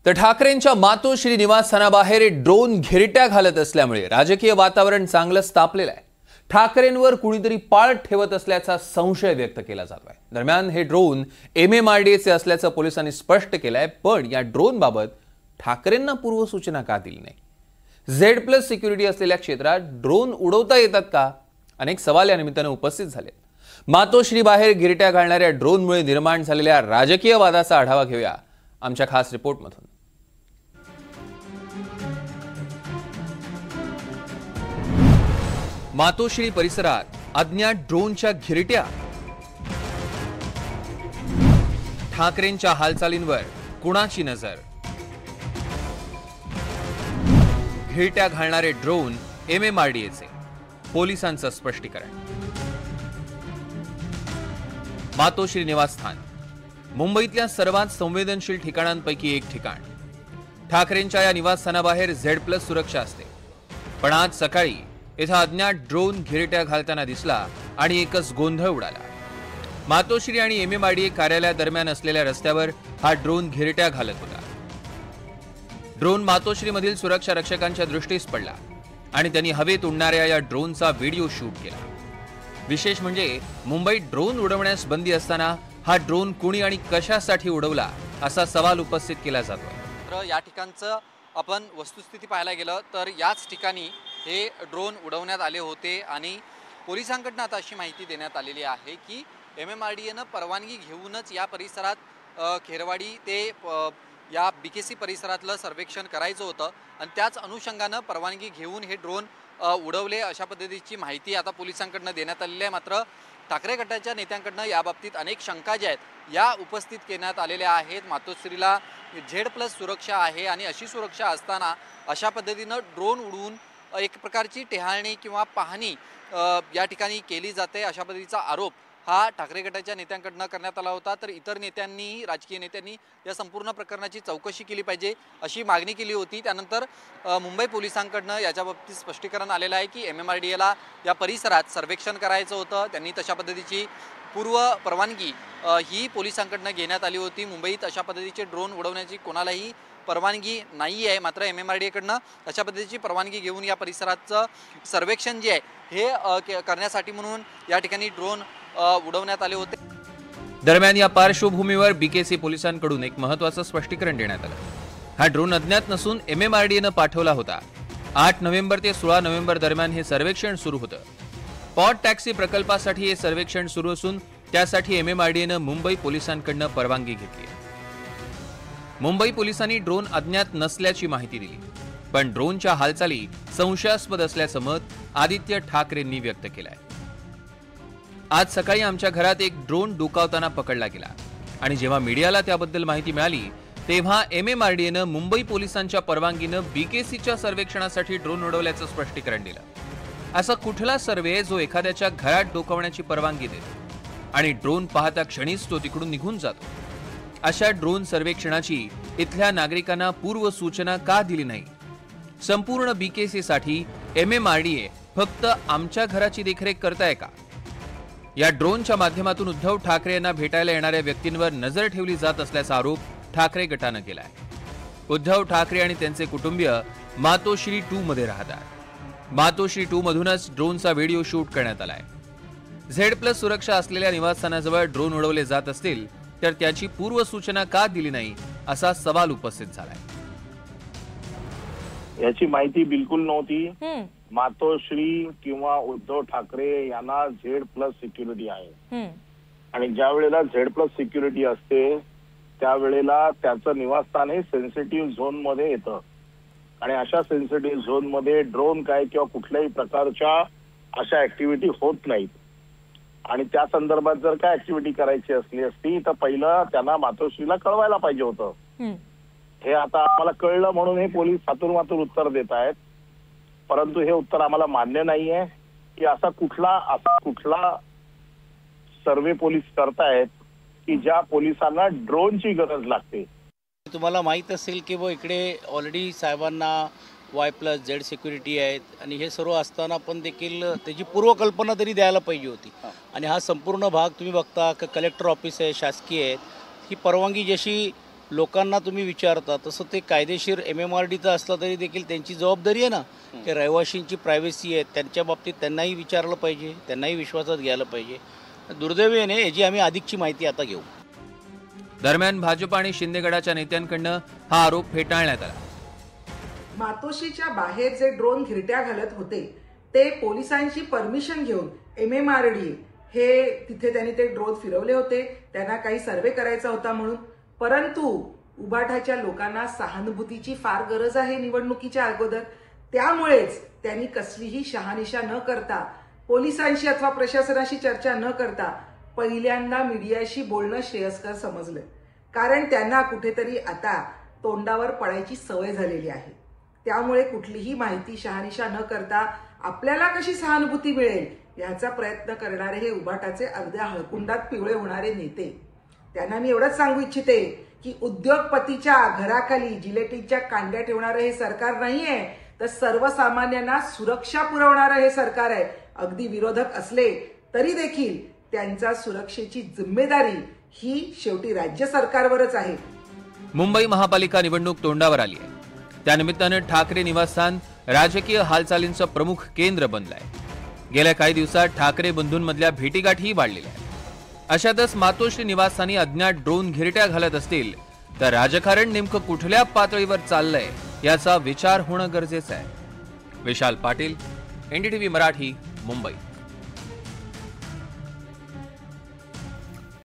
तर ठाकरेंच्या मातोश्री निवासस्थानाबाहेर ड्रोन घेरट्या घालत असल्यामुळे राजकीय वातावरण चांगलंच तापलेलं आहे। ठाकरेंवर कुणीतरी पाळ ठेवत असल्याचा संशय व्यक्त केला जातोय। दरम्यान हे ड्रोन MMRDAचे असल्याचं पोलिसांनी स्पष्ट केलंय, पण या ड्रोन बाबत ठाकरेंना पूर्वसूचना का दिली नाही? Z+ सिक्युरिटी असलेल्या क्षेत्रात ड्रोन उडवता येतात का? अनेक सवाल या निमित्ताने उपस्थित झाले। मातोश्री बाहेर गिरट्या घालणाऱ्या ड्रोनमुळे निर्माण झालेल्या राजकीय वादाचा आढावा घेऊया आमच्या खास रिपोर्टमधून। मातोश्री परिसरात अज्ञात ड्रोनच्या घिरट्या, ठाकरेंच्या हालचालींवर कुणाची नजर? घिरट्या घालणारे ड्रोन MMRDAचे, पोलिसांचं स्पष्टीकरण। मातोश्री निवासस्थान मुंबईतल्या सर्वात संवेदनशील ठिकाणांपैकी एक ठिकाण। ठाकरेंच्या या निवासस्थानाबाहेर Z+ सुरक्षा असते, पण आज सकाळी इथं अज्ञात ड्रोन घिरट्या घालताना दिसला आणि एकच गोंधळ उडाला। मातोश्री आणि MMRDA कार्यालयादरम्यान असलेल्या रस्त्यावर हा ड्रोन घिरट्या घालत होता। ड्रोन मातोश्रीमधील सुरक्षा रक्षकांच्या दृष्टीस पडला आणि त्यांनी हवेत उडणाऱ्या या ड्रोनचा व्हिडिओ शूट केला। विशेष म्हणजे मुंबईत ड्रोन उडवण्यास बंदी असताना हा ड्रोन कुणी आणि कशासाठी उडवला असा सवाल उपस्थित केला जातो। तर या ठिकाणचं आपण वस्तुस्थिती पाहायला गेलं तर याच ठिकाणी हे ड्रोन उडवण्यात आले होते आणि पोलिसांकडून आता अशी माहिती देण्यात आलेली आहे की MMRDAनं परवानगी घेऊनच या परिसरात खेरवाडी ते या BKC परिसरातलं सर्वेक्षण करायचं होतं आणि त्याच अनुषंगानं परवानगी घेऊन हे ड्रोन उडवले अशा पद्धतीची माहिती आता पोलिसांकडून देण्यात आलेली आहे। मात्र ठाकरे गटाच्या नेत्यांकडून याबाबतीत अनेक शंका ज्या आहेत या उपस्थित करण्यात आलेल्या आहेत। मातोश्रीला Z+ सुरक्षा आहे आणि अशी सुरक्षा असताना अशा पद्धतीनं ड्रोन उडवून एक प्रकारची टेहाळणी किंवा पाहणी या ठिकाणी केली जाते अशा पद्धतीचा आरोप हा ठाकरे गटाच्या नेत्यांकडून करण्यात आला होता। तर इतर नेत्यांनी, राजकीय नेत्यांनी या संपूर्ण प्रकरणाची चौकशी केली पाहिजे अशी मागणी केली होती। त्यानंतर मुंबई पोलिसांकडून याच्या बाबतीत स्पष्टीकरण आलेलं आहे की MMRDAला या परिसरात सर्वेक्षण करायचं होतं। त्यांनी तशा पद्धतीची पूर्व परवानगी ही पोलिसांकडून घेण्यात आली होती। मुंबईत अशा पद्धतीचे ड्रोन उडवण्याची कोणालाही परवानगी नाही आहे, मात्र MMRDAकडनं अशा पद्धतीची परवानगी घेऊन या परिसराचं सर्वेक्षण जे आहे हे करण्यासाठी म्हणून या ठिकाणी ड्रोन उडवण्यात आले होते। दरम्यान या पार्श्वभूमीवर BKC पोलिसांकडून एक महत्त्वाचं स्पष्टीकरण देण्यात आलं। हा ड्रोन अज्ञात नसून MMRDAनं पाठवला होता। 8 नोव्हेंबर ते 16 नोव्हेंबर दरम्यान हे सर्वेक्षण सुरू होतं। पॉट टॅक्सी प्रकल्पासाठी हे सर्वेक्षण सुरू असून त्यासाठी MMRDAनं मुंबई पोलिसांकडून परवानगी घेतली। मुंबई पोलिसांनी ड्रोन अज्ञात नसल्याची माहिती दिली, पण ड्रोनच्या हालचाली संशयास्पद असल्याचं मत आदित्य ठाकरेंनी व्यक्त केलंय। आज सकाळी आमच्या घरात एक ड्रोन डोकावताना पकडला गेला आणि जेव्हा मीडियाला त्याबद्दल माहिती मिळाली तेव्हा MMRDAनं मुंबई पोलिसांच्या परवानगीनं BKCच्या सर्वेक्षणासाठी ड्रोन उडवल्याचं स्पष्टीकरण दिलं। असा कुठला सर्वे जो एखाद्याच्या घरात डोकावण्याची परवानगी देतो आणि ड्रोन पाहता क्षणीच तो तिकडून निघून जातो? अशा ड्रोन सर्वेक्षणाची इथल्या नागरिकांना पूर्व सूचना का दिली नाही? संपूर्ण BKC साठी MMRDA फक्त आमच्या घराची देखरेख करताय का? या ड्रोनच्या माध्यमातून उद्धव ठाकरे यांना भेटायला येणाऱ्या व्यक्तींवर नजर ठेवली जात असल्याचा आरोप ठाकरे गटानं केलाय। उद्धव ठाकरे आणि त्यांचे कुटुंबीय मातोश्री 2 मध्ये राहतात। मातोश्री 2 मधूनच ड्रोनचा व्हिडिओ शूट करण्यात आलाय। Z+ सुरक्षा असलेल्या निवासस्थानाजवळ ड्रोन उडवले जात असतील तर त्याची पूर्वसूचना का दिली नाही असा सवाल उपस्थित झालाय। याची माहिती बिलकुल नव्हती। मातोश्री किंवा उद्धव ठाकरे यांना Z+ सिक्युरिटी आहे आणि ज्या वेळेला Z+ सिक्युरिटी असते त्यावेळेला त्याचं निवासस्थान हे सेन्सिटिव्ह झोन मध्ये येतं आणि अशा सेन्सिटिव्ह झोन मध्ये ड्रोन काय किंवा कुठल्याही प्रकारच्या अशा ऍक्टिव्हिटी होत नाहीत आणि त्या संदर्भात जर काय ऍक्टिव्हिटी करायची असली असती तर पहिलं त्यांना मातोश्रीला कळवायला पाहिजे होतं। हे आता आम्हाला कळलं म्हणून हे पोलीस हातून उत्तर देत आहेत, परंतु हे उत्तर आम्हाला मान्य नाहीये की असा कुठला सर्वे पोलीस करतायत की ज्या पोलिसांना ड्रोनची गरज लागते। तुम्हाला माहित असेल की वो इकडे ऑलरेडी साहेबांना Y+Z सिक्युरिटी आहेत आणि हे सर्व असताना पण देखील त्याची पूर्वकल्पना तरी द्यायला पाहिजे होती आणि हा संपूर्ण भाग तुम्ही बघता की कलेक्टर ऑफिस आहे, शासकीय आहे, ही परवानगी जशी लोकांना तुम्ही विचारता तसं ते कायदेशीर MMRDचं असलं तरी देखील त्यांची जबाबदारी आहे ना, की रहिवाशींची प्रायव्हसी आहे त्यांच्या बाबतीत त्यांनाही विचारलं पाहिजे, त्यांनाही विश्वासात घ्यायला पाहिजे. दुर्दैवाने याची आम्ही अधिकची माहिती आता घेऊ. दरम्यान भाजप आणि शिंदेगडाच्या नेत्यांकडनं हा आरोप फेटाळण्यात आला. मातोश्रीच्या बाहेर जे ड्रोन घिरट्या घालत होते ते पोलिसांची परमिशन घेऊन MMRD हे तिथे त्यांनी ते ड्रोन फिरवले होते. त्यांना काही सर्वे करायचा होता म्हणून. परंतु उबाठाच्या लोकांना सहानुभूतीची फार गरज आहे निवडणुकीच्या अगोदर. त्यामुळेच त्यांनी कसलीही शहानिशा न करता, पोलिसांशी अथवा प्रशासनाशी चर्चा न करता पहिल्यांदा मीडियाशी बोलणं श्रेयस्कर समजलं. कारण त्यांना कुठेतरी आता तोंडावर पडायची सवय झालेली आहे. त्यामुळे कुठलीही माहिती शहानिशा न करता आपल्याला कशी सहानुभूती मिळेल याचा प्रयत्न करणारे हे उबाटाचे अर्ध्या हळकुंडात पिवळे होणारे नेते. त्यांना मी एवढंच सांगू इच्छिते की उद्योगपतीच्या घराखाली जिलेटिनच्या कांड्या ठेवणारं हे सरकार नाहीये, तर सर्वसामान्यांना सुरक्षा पुरवणारं हे सरकार आहे. अगदी विरोधक असले तरी देखील त्यांच्या सुरक्षेची जिम्मेदारी ही शेवटी राज्य सरकारवरच आहे. मुंबई महापालिका निवडणूक तोंडावर आली आहे. त्यानिमित्तानं ठाकरे निवासस्थान राजकीय हालचालींचं प्रमुख केंद्र बनलंय. गेल्या काही दिवसात ठाकरे बंधूंमधल्या भेटीगाठीही वाढलेल्या आहेत. अशातच मातोश्री निवासस्थानी अज्ञात ड्रोन घिरट्या घालत असतील तर राजकारण नेमकं कुठल्या पातळीवर चाललंय याचा विचार होणं गरजेचं आहे. विशाल पाटील, NDTV मराठी, मुंबई.